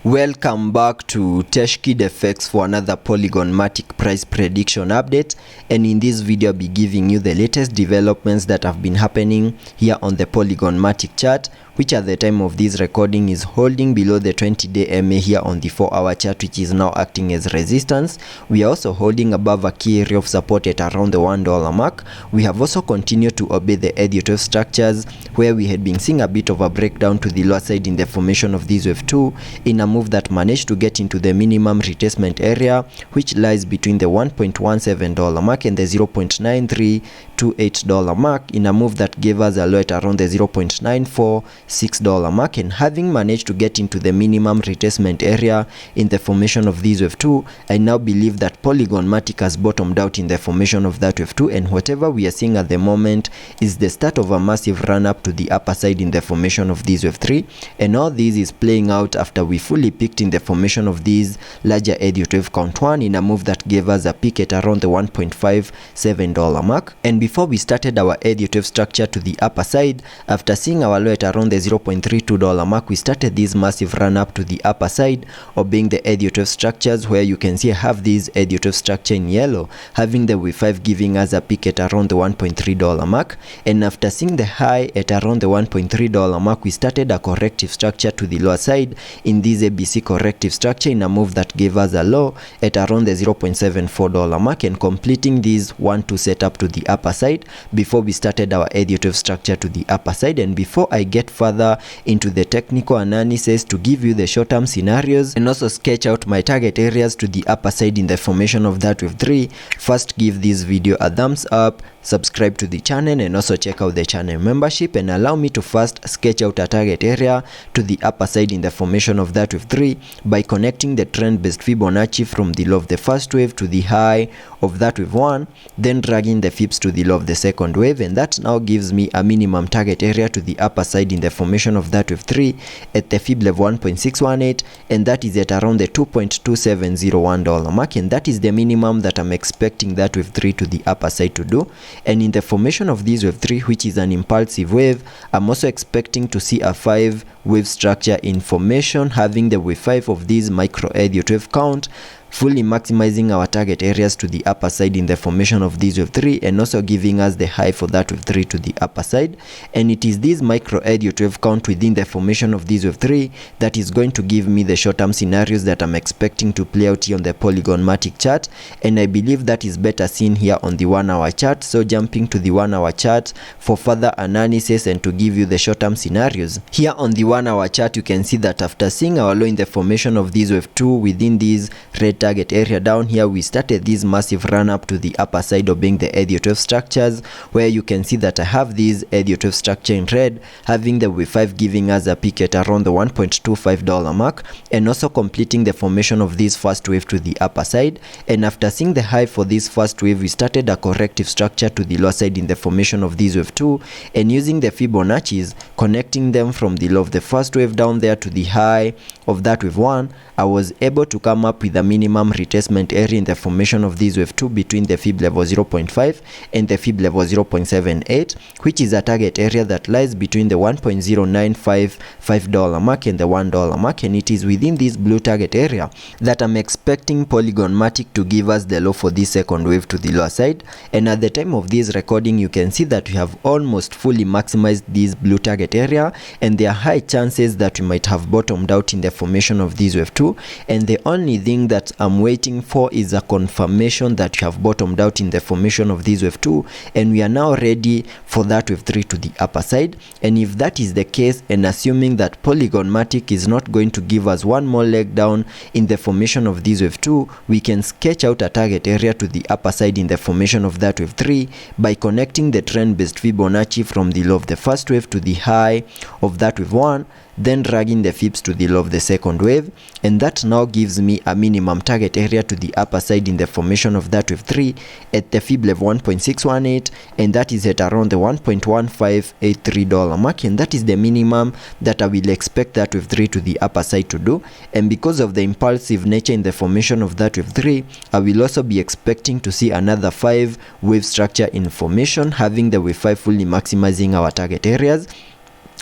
Welcome back to TechKidFX for another Polygon Matic price prediction update, and in this video I'll be giving you the latest developments that have been happening here on the Polygon Matic chart, which at the time of this recording is holding below the 20-day MA here on the 4-hour chart, which is now acting as resistance. We are also holding above a key area of support at around the $1 mark. We have also continued to obey the Elliot structures, where we had been seeing a bit of a breakdown to the lower side in the formation of this wave 2 in a move that managed to get into the minimum retracement area, which lies between the $1.17 mark and the $0.9328 mark, in a move that gave us a low at around the $0.946 mark. And having managed to get into the minimum retracement area in the formation of this wave 2, I now believe that Polygon Matic has bottomed out in the formation of that wave 2, and whatever we are seeing at the moment is the start of a massive run up to the upper side in the formation of this wave 3, and all this is playing out after we fully peaked in the formation of this larger Elliot wave count 1 in a move that gave us a peak at around the $1.57 mark. And before we started our Elliot wave structure to the upper side, after seeing our low at around the $0.32 mark, we started this massive run up to the upper side, obeying the Elliot wave structures, where you can see I have this Elliot wave structure in yellow, having the wave 5 giving us a peak at around the $1.3 mark. And after seeing the high at around the $1.3 mark, we started a corrective structure to the lower side in this ABC corrective structure in a move that gave us a low at around the $0.74 mark, and completing this 1-2 setup to the upper side before we started our Elliot wave structure to the upper side. And before I get further into the technical analysis to give you the short-term scenarios and also sketch out my target areas to the upper side in the formation of that wave 3, first give this video a thumbs up, subscribe to the channel, and also check out the channel membership, and allow me to first sketch out a target area to the upper side in the formation of that wave 3 by connecting the trend based Fibonacci from the low of the first wave to the high of that wave 1, then dragging the fibs to the low of the second wave, and that now gives me a minimum target area to the upper side in the formation of that wave 3 at the fib level 1.618, and that is at around the $2.2701 mark, and that is the minimum that I'm expecting that wave 3 to the upper side to do. And in the formation of this wave 3, which is an impulsive wave, I'm also expecting to see a 5 wave structure in formation, having the wave 5 of this micro Elliot wave count, fully maximizing our target areas to the upper side in the formation of this wave 3, and also giving us the high for that wave 3 to the upper side. And it is this micro Elliot wave count within the formation of this wave 3 that is going to give me the short-term scenarios that I'm expecting to play out here on the Polygon Matic chart, and I believe that is better seen here on the 1-hour chart. So jumping to the 1-hour chart for further analysis and to give you the short-term scenarios. Here on the 1-hour chart, you can see that after seeing our low in the formation of this wave 2 within this red target area down here, we started this massive run up to the upper side obeying the Elliot wave structures, where you can see that I have this Elliot wave structure in red, having the wave 5 giving us a peak at around the $1.25 mark, and also completing the formation of this first wave to the upper side. And after seeing the high for this first wave, we started a corrective structure to the lower side in the formation of this wave 2, and using the Fibonacci's, connecting them from the low of the first wave down there to the high of that wave 1, I was able to come up with a minimum retracement area in the formation of this wave 2 between the fib level 0.5 and the fib level 0.78, which is a target area that lies between the $1.0955 mark and the $1 mark, and it is within this blue target area that I'm expecting Polygon Matic to give us the low for this second wave to the lower side. And at the time of this recording, you can see that we have almost fully maximized this blue target area, and there are high chances that we might have bottomed out in the formation of this wave 2, and the only thing that I'm waiting for is a confirmation that we have bottomed out in the formation of this wave 2, and we are now ready for that wave 3 to the upper side. And if that is the case, and assuming that Polygon Matic is not going to give us one more leg down in the formation of this wave 2, we can sketch out a target area to the upper side in the formation of that wave 3 by connecting the trend based Fibonacci from the low of the first wave to the high of that wave 1, then dragging the fibs to the low of the second wave, and that now gives me a minimum target area to the upper side in the formation of that wave 3 at the fib level 1.618, and that is at around the $1.1583 mark, and that is the minimum that I will expect that wave 3 to the upper side to do. And because of the impulsive nature in the formation of that wave 3, I will also be expecting to see another 5 wave structure in formation, having the wave 5 fully maximizing our target areas.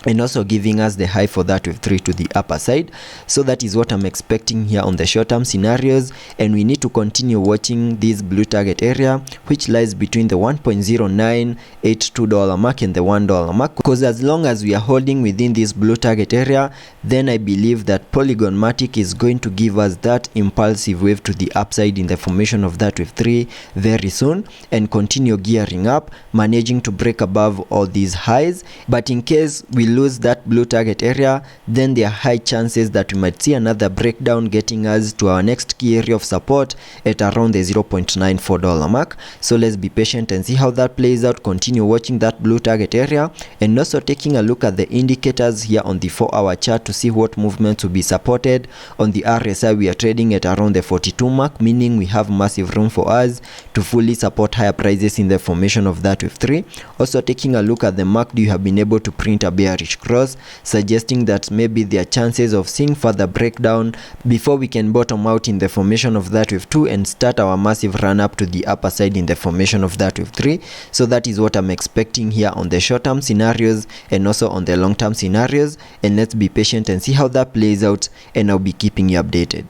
and also giving us the high for that wave 3 to the upper side. So that is what I'm expecting here on the short term scenarios, and we need to continue watching this blue target area, which lies between the $1.0982 mark and the $1 mark, because as long as we are holding within this blue target area, then I believe that Polygon Matic is going to give us that impulsive wave to the upside in the formation of that wave 3 very soon, and continue gearing up, managing to break above all these highs. But in case we lose that blue target area, then there are high chances that we might see another breakdown, getting us to our next key area of support at around the $0.94 mark. So let's be patient and see how that plays out. Continue watching that blue target area, and also taking a look at the indicators here on the 4-hour chart to see what movements will be supported. On the RSI, we are trading at around the 42 mark, meaning we have massive room for us to fully support higher prices in the formation of that wave 3. Also taking a look at the MACD, you have been able to print a bearish cross, suggesting that maybe there are chances of seeing further breakdown before we can bottom out in the formation of that wave 2 and start our massive run up to the upper side in the formation of that wave 3. So that is what I'm expecting here on the short term scenarios and also on the long term scenarios, and let's be patient and see how that plays out, and I'll be keeping you updated.